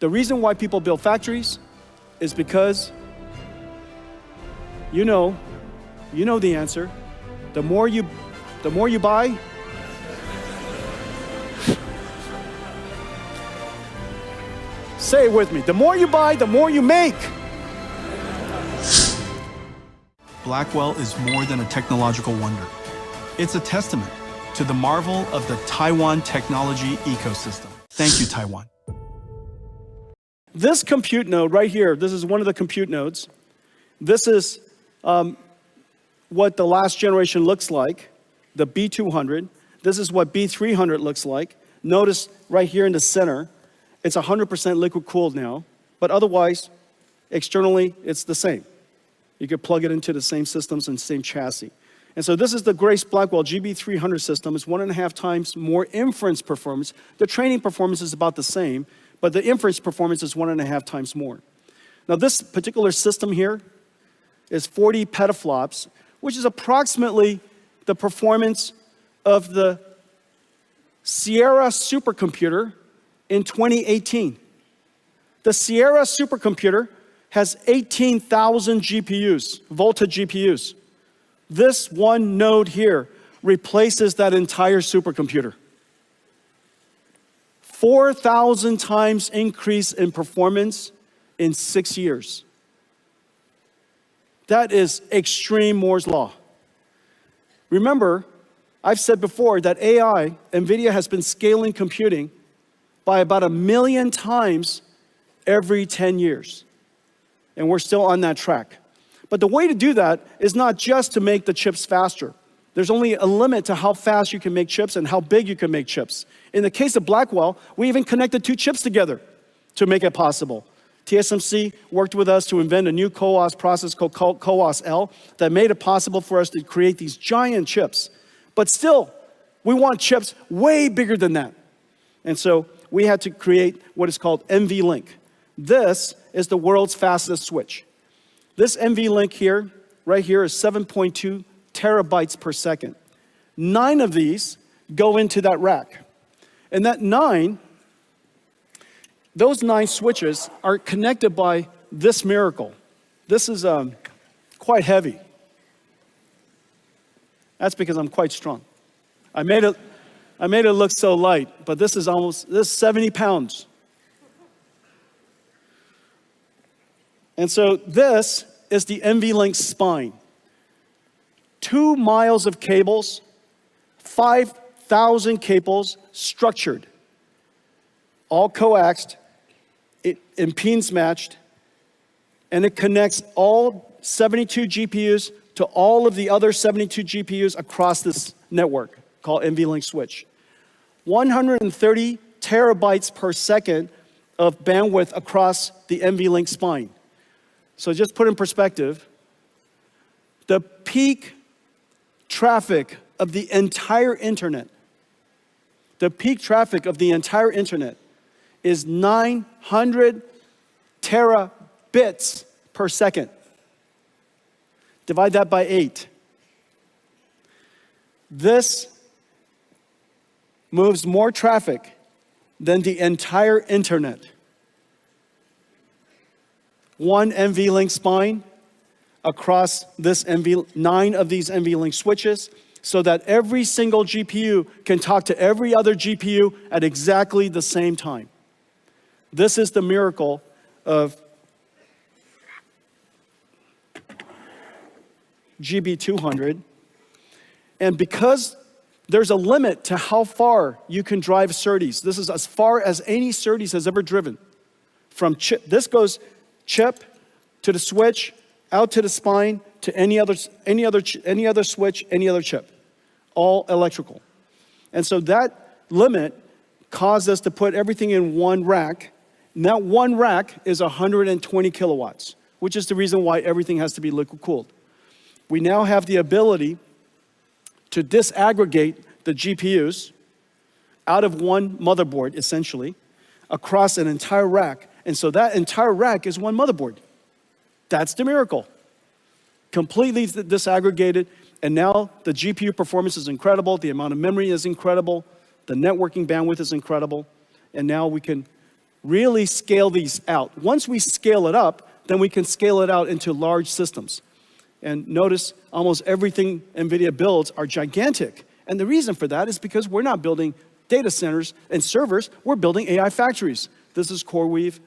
The reason why people build factories is because you know the answer. The more you buy, say it with me. The more you buy, the more you make. Blackwell is more than a technological wonder. It's a testament to the marvel of the Taiwan technology ecosystem. Thank you, Taiwan. This compute node right here, this is one of the compute nodes. This is what the last generation looks like, the B200. This is what B300 looks like. Notice right here in the center, it's 100% liquid cooled now, but otherwise, externally, it's the same. You could plug it into the same systems and same chassis. And so this is the Grace Blackwell GB300 system. It's 1.5 times more inference performance. The training performance is about the same, but the inference performance is 1.5 times more. Now this particular system here is 40 petaflops, which is approximately the performance of the Sierra supercomputer in 2018. The Sierra supercomputer has 18,000 GPUs, Volta GPUs. This one node here replaces that entire supercomputer. 4,000 times increase in performance in 6 years. That is extreme Moore's law. Remember, I've said before that AI, NVIDIA has been scaling computing by about 1 million times every 10 years. And we're still on that track. But the way to do that is not just to make the chips faster. There's only a limit to how fast you can make chips and how big you can make chips. In the case of Blackwell, we even connected 2 chips together to make it possible. TSMC worked with us to invent a new CoWoS process called CoWoS-L that made it possible for us to create these giant chips. But still, we want chips way bigger than that. And so we had to create what is called NVLink. This is the world's fastest switch. This NVLink here, right here, is 7.2 terabytes per second. 9 of these go into that rack. And those 9 switches are connected by this miracle. This is quite heavy. That's because I'm quite strong. I made it look so light, but this is 70 pounds. And so this is the NVLink spine. 2 miles of cables, 5,000 cables structured, all coaxed, impedance matched, and it connects all 72 GPUs to all of the other 72 GPUs across this network called NVLink switch. 130 terabytes per second of bandwidth across the NVLink spine. So just put in perspective, the peak traffic of the entire internet, is 900 terabits per second. Divide that by 8. This moves more traffic than the entire internet. 1 NVLink spine across this 9 of these NVLink switches, so that every single GPU can talk to every other GPU at exactly the same time. This is the miracle of GB200. And because there's a limit to how far you can drive SerDes, this is as far as any SerDes has ever driven. From chip, this goes chip to the switch, out to the spine, to any other switch, any other chip, all electrical. And so that limit caused us to put everything in one rack. And that one rack is 120 kilowatts, which is the reason why everything has to be liquid cooled. We now have the ability to disaggregate the GPUs out of one motherboard, essentially, across an entire rack. And so that entire rack is one motherboard. That's the miracle. Completely disaggregated, and now the GPU performance is incredible, the amount of memory is incredible, the networking bandwidth is incredible, and now we can really scale these out. Once we scale it up, then we can scale it out into large systems. And notice almost everything NVIDIA builds are gigantic. And the reason for that is because we're not building data centers and servers, we're building AI factories. This is CoreWeave.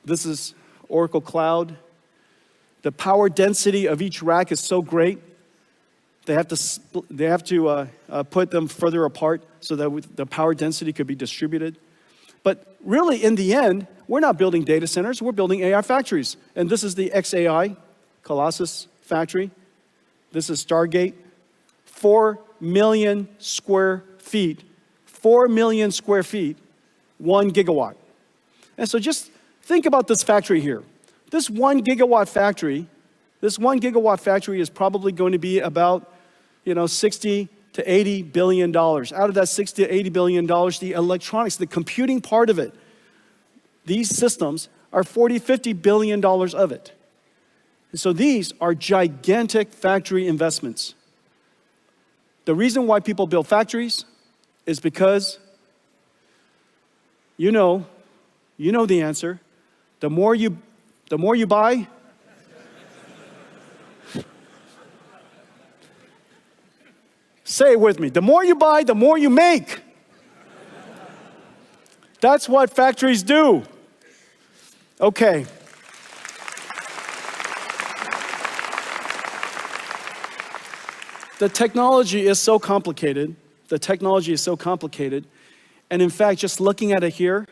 This is Oracle Cloud. The power density of each rack is so great. They have to put them further apart so that the power density could be distributed. But really, in the end, we're not building data centers, we're building AI factories. And this is the XAI, Colossus factory. This is Stargate. 4 million square feet. 4 million square feet, 1 gigawatt. And so just think about this factory here. This 1 gigawatt factory is probably going to be about 60 to 80 billion dollars. Out of that 60 to 80 billion dollars, the electronics, the computing part of it, these systems are 40, 50 billion dollars of it. And so these are gigantic factory investments. The reason why people build factories is because you know the answer. The more you buy, say it with me. The more you buy, the more you make. That's what factories do. Okay. The technology is so complicated. And in fact, just looking at it here,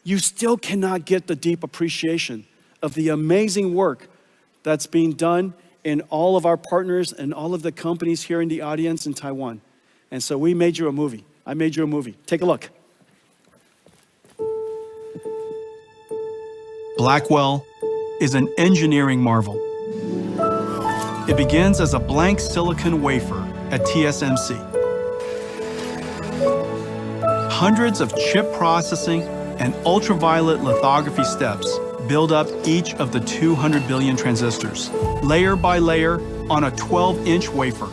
you still cannot get the deep appreciation of the amazing work that's being done in all of our partners and all of the companies here in the audience in Taiwan. And so we made you a movie. I made you a movie. Take a look. Blackwell is an engineering marvel. It begins as a blank silicon wafer at TSMC. Hundreds of chip processing and ultraviolet lithography steps build up each of the 200 billion transistors, layer by layer on a 12-inch wafer.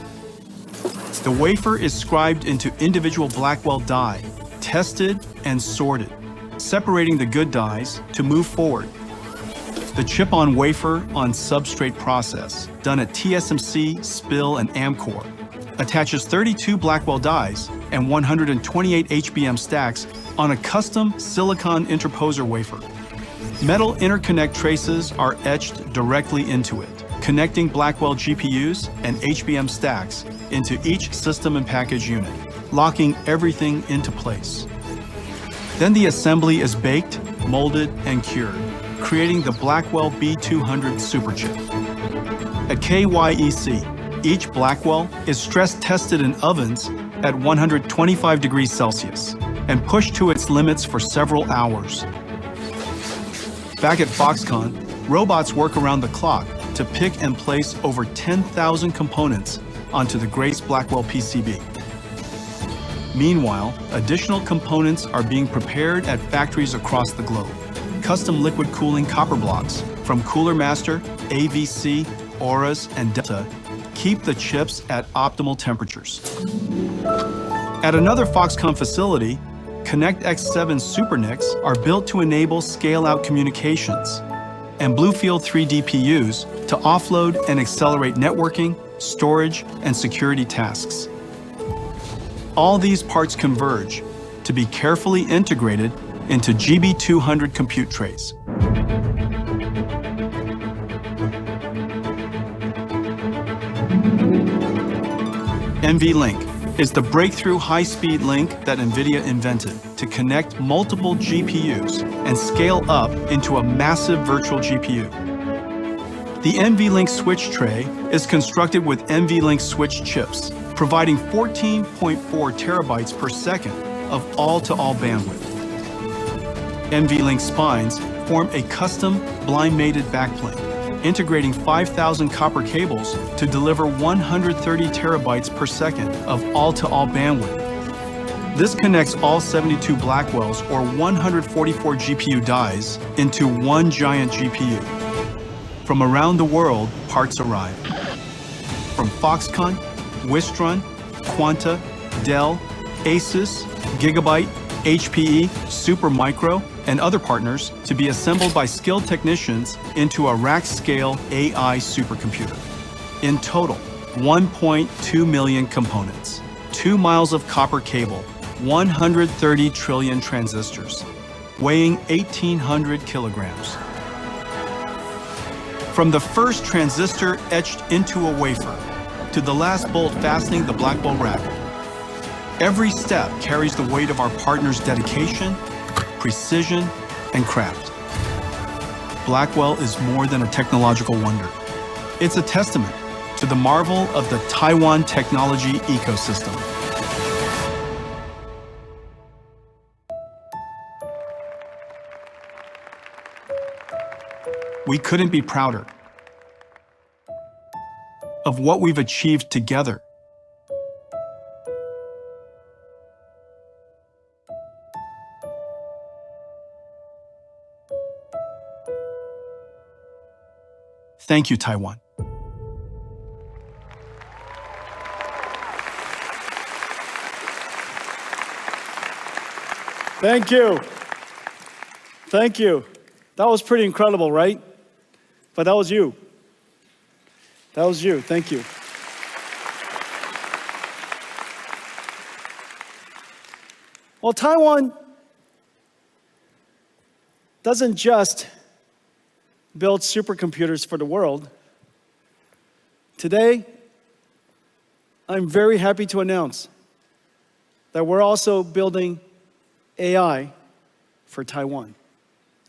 The wafer is scribed into individual Blackwell die, tested and sorted, separating the good dies to move forward. The chip-on-wafer on substrate process, done at TSMC, SPIL, and Amkor, attaches 32 Blackwell dies and 128 HBM stacks on a custom silicon interposer wafer. Metal interconnect traces are etched directly into it, connecting Blackwell GPUs and HBM stacks into each system and package unit, locking everything into place. Then the assembly is baked, molded, and cured, creating the Blackwell B200 superchip. At KYEC, each Blackwell is stress tested in ovens at 125 degrees Celsius and pushed to its limits for several hours. Back at Foxconn, robots work around the clock to pick and place over 10,000 components onto the Grace Blackwell PCB. Meanwhile, additional components are being prepared at factories across the globe. Custom liquid cooling copper blocks from Cooler Master, AVC, Auras, and Delta keep the chips at optimal temperatures. At another Foxconn facility, ConnectX-7 SuperNICs are built to enable scale-out communications, and Bluefield 3 DPUs to offload and accelerate networking, storage, and security tasks. All these parts converge to be carefully integrated into GB200 compute trays. NVLink is the breakthrough high-speed link that NVIDIA invented to connect multiple GPUs and scale up into a massive virtual GPU. The NVLink switch tray is constructed with NVLink switch chips, providing 14.4 terabytes per second of all-to-all bandwidth. NVLink spines form a custom blind-mated backplane, integrating 5,000 copper cables to deliver 130 terabytes per second of all-to-all bandwidth. This connects all 72 Blackwells or 144 GPU dies into one giant GPU. From around the world, parts arrive. From Foxconn, Wistron, Quanta, Dell, Asus, Gigabyte, HPE, Supermicro, and other partners to be assembled by skilled technicians into a rack-scale AI supercomputer. In total, 1.2 million components, 2 miles of copper cable, 130 trillion transistors, weighing 1,800 kilograms. From the first transistor etched into a wafer to the last bolt fastening the Blackwell rack, every step carries the weight of our partners' dedication, precision, and craft. Blackwell is more than a technological wonder. It's a testament to the marvel of the Taiwan technology ecosystem. We couldn't be prouder of what we've achieved together. Thank you, Taiwan. Thank you. Thank you. That was pretty incredible, right? But that was you. That was you. Thank you. Well, Taiwan doesn't just build supercomputers for the world. Today, I'm very happy to announce that we're also building AI for Taiwan.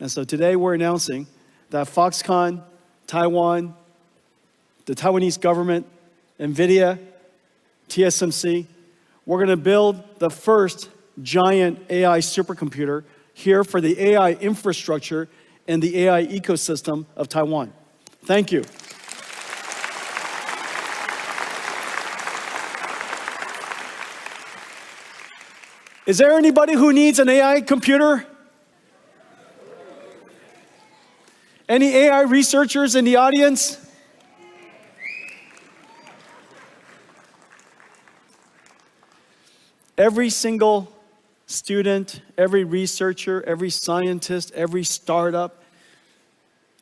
And so today we're announcing that Foxconn, Taiwan, the Taiwanese government, NVIDIA, TSMC, we're going to build the first giant AI supercomputer here for the AI infrastructure and the AI ecosystem of Taiwan. Thank you. Is there anybody who needs an AI computer? Any AI researchers in the audience? Every single student, every researcher, every scientist, every startup,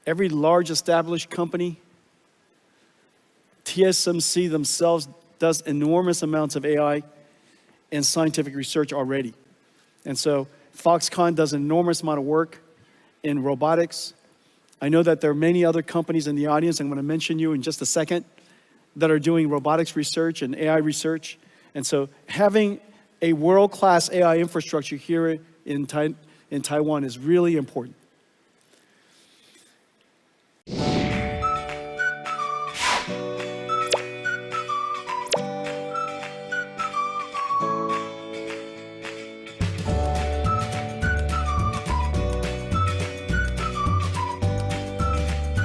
every large established company, TSMC themselves does enormous amounts of AI and scientific research already. And so Foxconn does an enormous amount of work in robotics. I know that there are many other companies in the audience, I'm going to mention you in just a second, that are doing robotics research and AI research. And so having a world-class AI infrastructure here in Taiwan is really important.